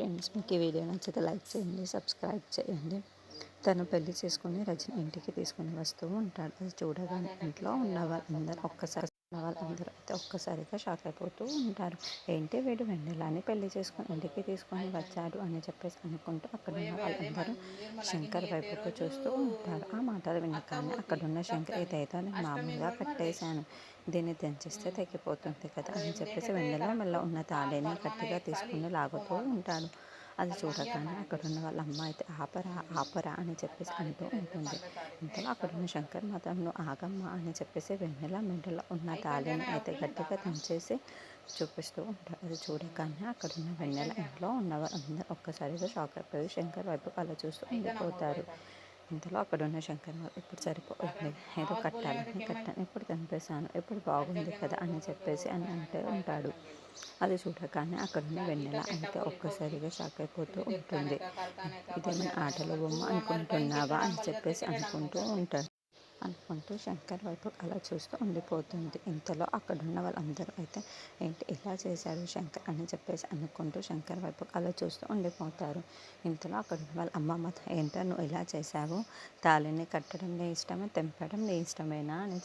Friends, మీకు ఈ video నచ్చితే లైక్ చేయండి, సబ్స్క్రైబ్ చేయండి. తను పెళ్లి చేసుకుని రజని ఇంటికి తీసుకుని వస్తూ ఉంటాడు. అది చూడగానే ఇంట్లో ఉన్న వాళ్ళందరూ అయితే ఒక్కసారిగా షాక్ అయిపోతూ ఉంటారు. ఏంటి వీడు వెన్నెలని పెళ్లి చేసుకుని ఇంటికి తీసుకొని వచ్చాడు అని చెప్పేసి అనుకుంటూ అక్కడ ఉన్న వాళ్ళందరూ శంకర్ వైపుకు చూస్తూ ఉంటారు. ఆ మాటలు వినగానే అక్కడున్న శంకర్, ఇదైతే నేను మామూలుగా కట్టేశాను, దీన్ని దంచిస్తే తగ్గిపోతుంది కదా అని చెప్పేసి వెన్నెల మెల్ల ఉన్న తాళిని గట్టిగా తీసుకుని లాగుతూ ఉంటాడు. అది చూడగానే అక్కడున్న వాళ్ళ అమ్మ అయితే ఆపరా ఆపరా అని చెప్పేసి అంటూ ఉంటుంది. ఇంతలో అక్కడున్న శంకర్ మాత్రం నువ్వు ఆగమ్మ అని చెప్పేసి వెన్నెల మెడలో ఉన్న తాళిని అయితే గట్టిగా దంచేసి చూపిస్తూ ఉంటాడు. అది చూడగానే అక్కడున్న వెన్నెల ఇంట్లో ఉన్న వాళ్ళందరూ ఒక్కసారిగా షాక్ అయిపోయి శంకర్ వైపు అలా చూస్తూ ఉండిపోతారు. ఇంతలో అక్కడున్న శంకర్ వాళ్ళు ఇప్పుడు సరిపోయింది, ఏదో కట్టాను, ఇప్పుడు చంపేశాను, ఇప్పుడు బాగుంది కదా అని చెప్పేసి అని అంటూ ఉంటాడు. అది చూడగానే అక్కడున్న వెన్నెల అయితే ఒక్కసారిగా షాక్ అయిపోతూ ఉంటుంది. ఇదేమైనా ఆటల బొమ్మ అనుకుంటున్నావా అని చెప్పేసి అనుకుంటూ శంకర్ వైపు అలా చూస్తూ ఉండిపోతుంది. ఇంతలో అక్కడున్న వాళ్ళందరూ అయితే ఏంటి ఇలా చేశాడు శంకర్ అని చెప్పేసి అనుకుంటూ శంకర్ వైపు అలా చూస్తూ ఉండిపోతారు. ఇంతలో అక్కడున్న వాళ్ళ అమ్మమ్మ, ఏంటో నువ్వు ఇలా చేశావు, తాళిని కట్టడం నీ ఇష్టమే, తెంపడం నీ ఇష్టమేనా అని